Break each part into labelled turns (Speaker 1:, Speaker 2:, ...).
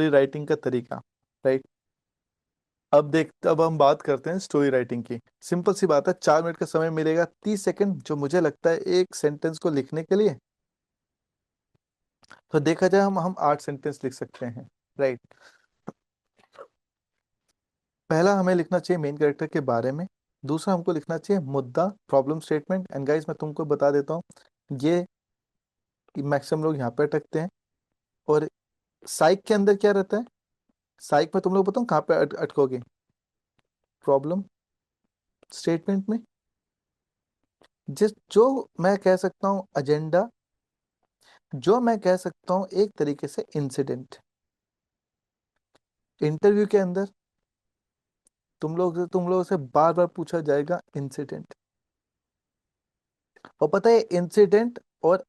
Speaker 1: Story writing का तरीका, right. अब हम बात करते हैं स्टोरी राइटिंग की। सिंपल सी बात है, 4 मिनट का समय मिलेगा, 30 सेकंड जो मुझे लगता है एक सेंटेंस को लिखने के लिए। तो देखा जाए हम 8 सेंटेंस लिख सकते हैं, राइट। पहला हमें लिखना चाहिए मेन कैरेक्टर के बारे में। दूसरा हमको लिखना चाहिए मुद्दा, प्रॉब्लम स्टेटमेंट। एंड गाइस मैं तुमको बता देता हूँ, ये मैक्सिमम लोग यहाँ पे अटकते हैं। और साइक के अंदर क्या रहता है, साइक में तुम लोग बताओ कहाँ पे अटकोगे, प्रॉब्लम स्टेटमेंट में। जिस जो मैं कह सकता हूँ एजेंडा, जो मैं कह सकता हूँ एक तरीके से इंसिडेंट। इंटरव्यू के अंदर तुम लोग से बार बार पूछा जाएगा इंसिडेंट। और पता है इंसिडेंट और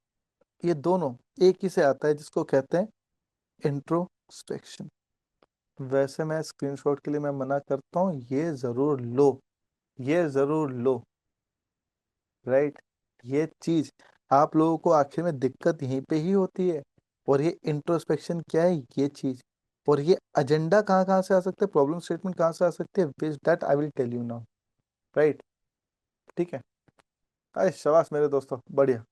Speaker 1: ये दोनों एक ही से आता है, जिसको कहते हैं इंट्रोस्पेक्शन। वैसे मैं स्क्रीनशॉट के लिए मैं मना करता हूँ, ये जरूर लो, ये जरूर लो, राइट। ये चीज आप लोगों को आखिर में दिक्कत यहीं पे ही होती है। और ये इंट्रोस्पेक्शन क्या है, ये चीज। और ये एजेंडा कहाँ कहाँ से आ सकते हैं, प्रॉब्लम स्टेटमेंट कहाँ से आ सकते हैं, which that I will tell you now, right. ठीक है। अरे शाबाश मेरे दोस्तों, बढ़िया।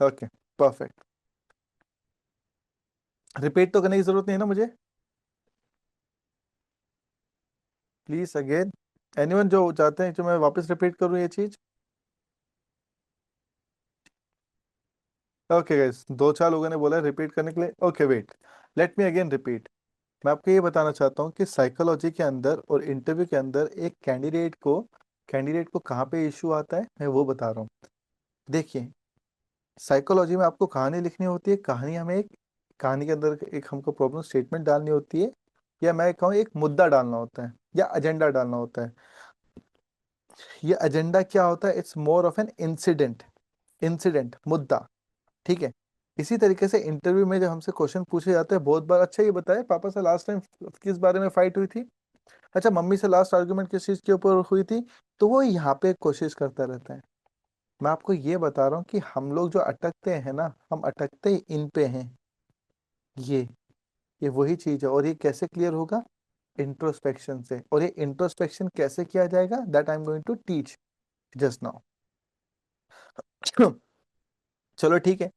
Speaker 1: Okay, perfect. रिपीट तो करने की जरूरत नहीं है ना मुझे, प्लीज अगेन। एनीवन जो चाहते हैं कि मैं वापस रिपीट करूँ ये चीज। ओके गाइस, 2-4 लोगों ने बोला रिपीट करने के लिए। Okay wait, let me again repeat. मैं आपको ये बताना चाहता हूँ कि साइकोलॉजी के अंदर और इंटरव्यू के अंदर एक कैंडिडेट को कहाँ पे इशू आता है, मैं वो बता रहा हूँ। देखिए, साइकोलॉजी में आपको कहानी लिखनी होती है, कहानी हमें एक कहानी के अंदर एक हमको प्रॉब्लम स्टेटमेंट डालनी होती है, या मैं कहूँ एक मुद्दा डालना होता है, या एजेंडा डालना होता है। ये एजेंडा क्या होता है, it's more of an incident, incident मुद्दा, ठीक है। इसी तरीके से इंटरव्यू में जब हमसे क्वेश्चन पूछे जाते हैं बहुत बार, अच्छा ये बताए पापा से लास्ट टाइम किस बारे में फाइट हुई थी, अच्छा मम्मी से लास्ट आर्गुमेंट किस चीज के ऊपर हुई थी। तो वो यहाँ पे कोशिश करता रहता है। मैं आपको ये बता रहा हूँ कि हम लोग जो अटकते हैं ना, हम अटकते ही इन पे हैं। ये ये वही चीज है। और ये कैसे क्लियर होगा, इंट्रोस्पेक्शन से। और ये इंट्रोस्पेक्शन कैसे किया जाएगा, that I am going to teach just now. चलो ठीक है।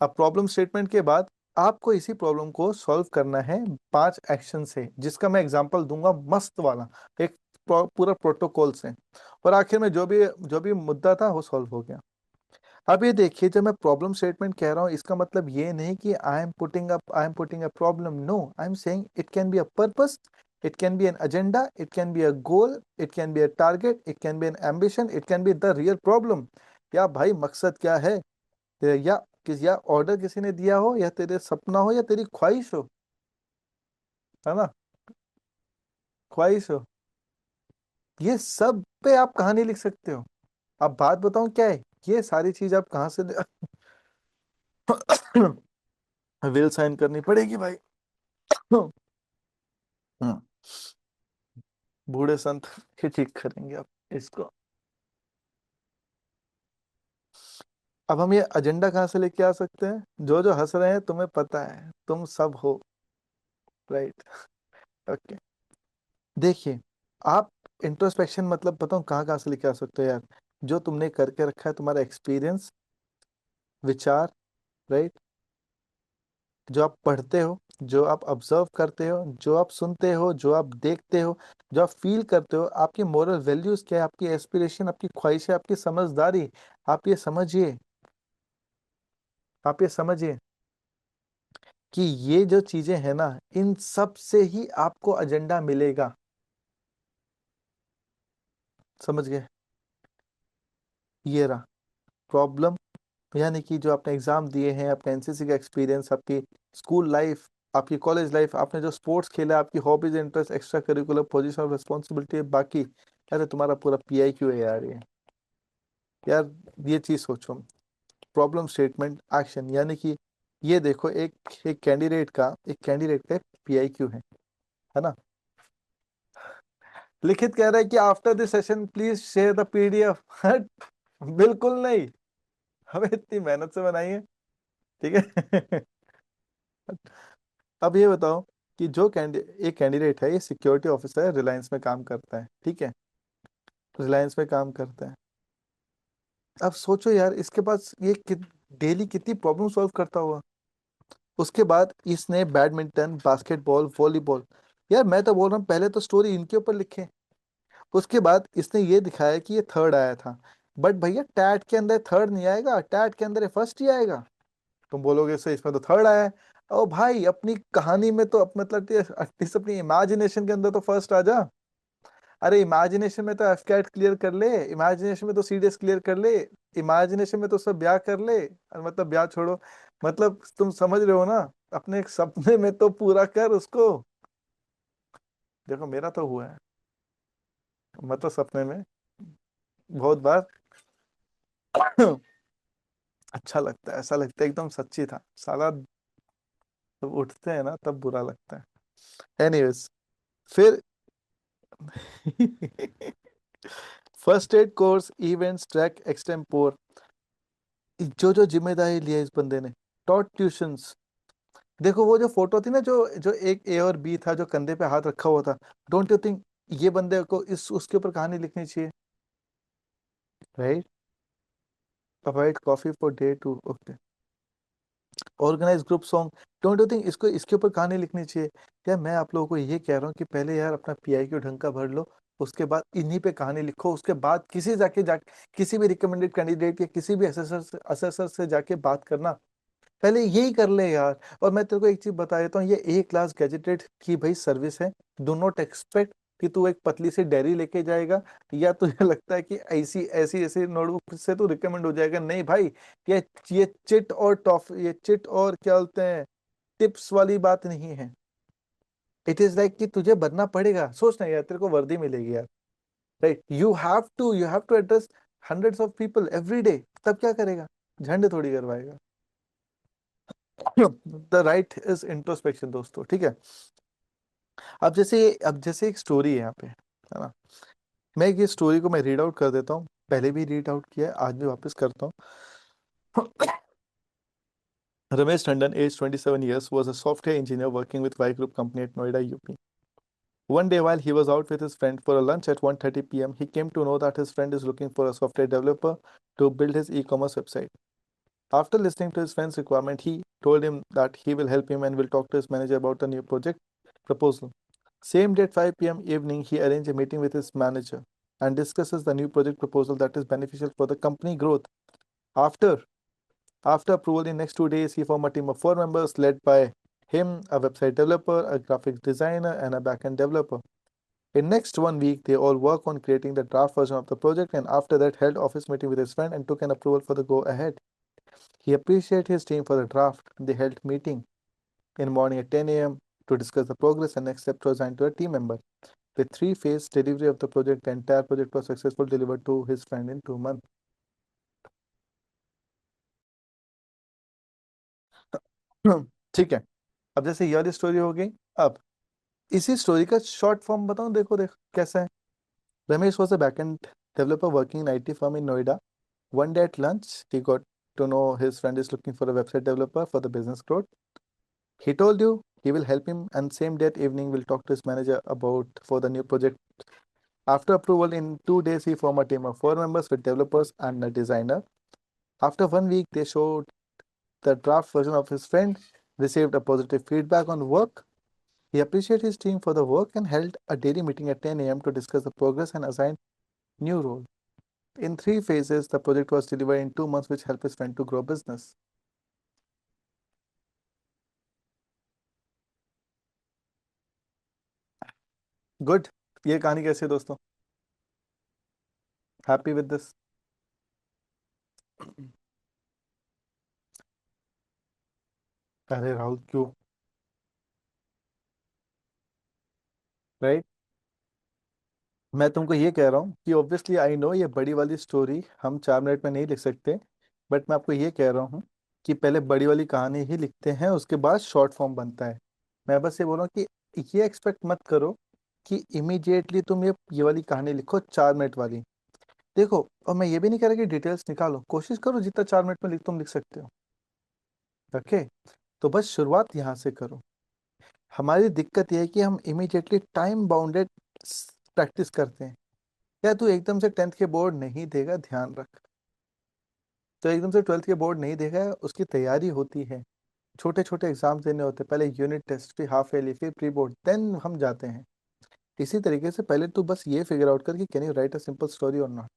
Speaker 1: अब प्रॉब्लम स्टेटमेंट के बाद आपको इसी प्रॉब्लम को सॉल्व करना है 5 एक्शन से, जिसका मैं एग्जांपल दूंगा मस्त वाला, एक पूरा प्रोटोकॉल से। और आखिर में जो भी मुद्दा था वो सॉल्व हो गया। अब ये देखिए, जब मैं प्रॉब्लम स्टेटमेंट कह रहा हूँ, इसका मतलब ये नहीं कि I am putting a problem, no, I am saying it can be a purpose, it can be an agenda, it can be a goal, it can be a target, it can be an ambition, it can be the real problem. या भाई मकसद क्या है, या या order किसी ने दिया हो, या तेरे सपना हो, या तेरी ख्वाहिश हो, है ना, ख्वाहिश हो, ये सब पे आप कहानी लिख सकते हो। अब बात बताऊं क्या है, ये सारी चीज आप कहाँ से विल साइन करनी पड़ेगी भाई। हम्म, बूढ़े संत ही ठीक करेंगे आप इसको। अब हम ये एजेंडा कहाँ से लेके आ सकते हैं, जो जो हंस रहे हैं तुम्हें पता है, तुम सब हो, राइट। ओके, देखिए, आप इंट्रोस्पेक्शन मतलब बताऊं कहाँ कहाँ से लेके आ सकते हो यार, जो तुमने करके रखा है, तुम्हारा एक्सपीरियंस, विचार, राइट। जो आप पढ़ते हो, जो आप ऑब्जर्व करते हो, जो आप सुनते हो, जो आप देखते हो, जो आप फील करते हो, आपकी मोरल वैल्यूज क्या है, आपकी एस्पिरेशन, आपकी ख्वाहिशें, आपकी समझदारी। आप ये समझिए, आप ये समझिए कि ये जो चीजें हैं ना, इन सब से ही आपको एजेंडा मिलेगा। समझ गए, ये रहा प्रॉब्लम, यानी कि जो आपने एग्जाम दिए हैं, आपका एनसीसी का एक्सपीरियंस, आपकी स्कूल लाइफ, आपकी कॉलेज लाइफ, आपने जो स्पोर्ट्स खेला, आपकी hobbies, interest, extra curricular, position of responsibility, बाकी। अरे तुम्हारा पूरा पीआईक्यू है यार ये, यार ये चीज सोचो। प्रॉब्लम स्टेटमेंट एक्शन, यानी कि ये देखो, एक कैंडिडेट का पीआईक्यू है ना। लिखित कह रहा है कि after this session please share the PDF. बिल्कुल नहीं, हमें इतनी मेहनत से बनाई है, ठीक है। अब ये बताओ कि एक कैंडिडेट है, ये सिक्योरिटी ऑफिसर है, रिलायंस में काम करता है, ठीक है, रिलायंस में काम करता है। अब सोचो यार, इसके पास डेली कितनी प्रॉब्लम सॉल्व करता हुआ। उसके बाद इसने बैडमिंटन, बास्केटबॉल, वॉलीबॉल, यार मैं तो बोल रहा हूँ पहले तो स्टोरी इनके ऊपर लिखे। उसके बाद इसने ये दिखाया कि ये थर्ड आया था। बट भैया टैट के अंदर थर्ड नहीं आएगा, टैट के अंदर फर्स्ट ही आएगा। तुम बोलोगे सर इसमें तो थर्ड आया है। ओ भाई, अपनी कहानी में तो मतलब एटलीस्ट अपनी इमेजिनेशन के अंदर तो फर्स्ट आ जा। अरे इमेजिनेशन में तो एफकैट क्लियर कर ले, इमेजिनेशन में तो सीडीएस क्लियर कर ले, इमेजिनेशन में तो सब ब्याह कर ले, मतलब ब्याह छोड़ो, मतलब तुम समझ रहे हो ना। अपने एक सपने में तो पूरा कर उसको। देखो मेरा तो हुआ है, मतलब सपने में बहुत बार। अच्छा लगता है, ऐसा लगता है एकदम सच्ची था साला। जब उठते हैं ना तब बुरा लगता है। एनीवेज, फिर first aid course, events, track, extempore, जो जो जिम्मेदारी लिया इस बंदे ने। Taught tuitions. देखो वो जो फोटो थी ना, जो जो एक ए और बी था जो कंधे पे हाथ रखा हुआ था, डोंट यू थिंक ये बंदे को इस उसके ऊपर कहानी लिखनी चाहिए, right? Avoid coffee for day two, okay. Organise group song, don't you think इसको इसके ऊपर कहानी लिखनी चाहिए? यार मैं आप लोगों को ये कह रहा हूँ कि पहले यार अपना पीआईक्यू ढंग का भर लो, उसके बाद इन्हीं पे कहानी लिखो, उसके बाद किसी भी रिकमेंडेड कैंडिडेट या किसी भी असेसर से जाके बात करना। पहले यही कर ले यार। और मैं तेरे को एक चीज बता देता हूँ, ये ए क्लास गैजेटेड की भाई सर्विस है। डू नॉट एक्सपेक्ट कि तू एक पतली सी डायरी लेके जाएगा, या तुझे लगता है कि ऐसी ऐसी ऐसी नोटबुक से तू रिकमेंड हो जाएगा। नहीं भाई, ये ये चिट और क्या बोलते हैं, टिप्स वाली बात नहीं है। इट इज लाइक कि तुझे बनना पड़ेगा। सोच ना यार, तेरे को वर्दी मिलेगी यार, right? You have to address hundreds of people every day. तब क्या करेगा? झंडे थोड़ी करवाएगा। द राइट इज इंट्रोस्पेक्शन दोस्तों, ठीक है। अब जैसे एक स्टोरी है यहाँ पे, है ना? मैं ये स्टोरी को मैं रीड आउट कर देता हूँ, पहले भी रीड आउट किया है, आज भी वापस करता हूँ। Ramesh Tandon, aged 27 years, was a software engineer working with Y Group company at Noida, UP. One day, while he was out with his friend for a lunch at 1:30 p.m., he came to know that his friend is looking for a software developer to build his e-commerce website. After listening to his friend's requirement, he told him that he will help him and will talk to his manager about the new project proposal. Same day at 5 p.m. evening, he arranged a meeting with his manager and discusses the new project proposal that is beneficial for the company growth. After After approval in next 2 days, he formed a team of 4 members led by him, a website developer, a graphics designer, and a backend developer. In next 1 week, they all work on creating the draft version of the project, and after that held office meeting with his friend and took an approval for the go ahead. He appreciated his team for the draft. They held meeting in the morning at 10 a.m. to discuss the progress and next steps to assign to a team member. With three-phase delivery of the project, the entire project was successfully delivered to his friend in 2 months. ठीक है। अब जैसे ये वाली story हो गई, अब इसी स्टोरी का शॉर्ट फॉर्म बताऊं, देखो देख कैसा है। Ramesh was a backend developer working in IT firm in Noida. One day at lunch, he got to know his friend is looking for a website developer for the business growth. He told you he will help him, and same day at evening will talk to his manager about for the new project. After approval in 2 days, he formed a team of 4 members with developers and a designer. After 1 week, they showed the draft version of his friend, received a positive feedback on work. He appreciated his team for the work and held a daily meeting at 10 a.m. to discuss the progress and assign new role. In 3 phases, the project was delivered in 2 months, which helped his friend to grow business. Good. ये कहानी कैसी है दोस्तों? Happy with this? अरे राहुल क्यों? Right. मैं तुमको ये कह रहा हूँ कि ऑब्वियसली आई नो ये बड़ी वाली स्टोरी हम 4 मिनट में नहीं लिख सकते, बट मैं आपको ये कह रहा हूँ कि पहले बड़ी वाली कहानी ही लिखते हैं, उसके बाद शॉर्ट फॉर्म बनता है। मैं बस ये बोल रहा हूँ कि ये एक्सपेक्ट मत करो कि इमीडिएटली तुम ये वाली कहानी लिखो 4 मिनट वाली। देखो, और मैं ये भी नहीं कह रहा कि डिटेल्स निकालो, कोशिश करो जितना 4 मिनट में तुम लिख सकते हो। ओके, तो बस शुरुआत यहाँ से करो। हमारी दिक्कत यह है कि हम इमीडिएटली टाइम बाउंडेड प्रैक्टिस करते हैं। या तू एकदम से 10th के बोर्ड नहीं देगा, ध्यान रख। तो एकदम से 12th के बोर्ड नहीं देगा, उसकी तैयारी होती है। छोटे छोटे एग्जाम्स देने होते हैं, पहले यूनिट टेस्ट, फिर हाफ ईयरली, फिर प्री बोर्ड, देन हम जाते हैं। इसी तरीके से पहले तू बस ये फिगर आउट कर कि can you right a simple story और नॉट।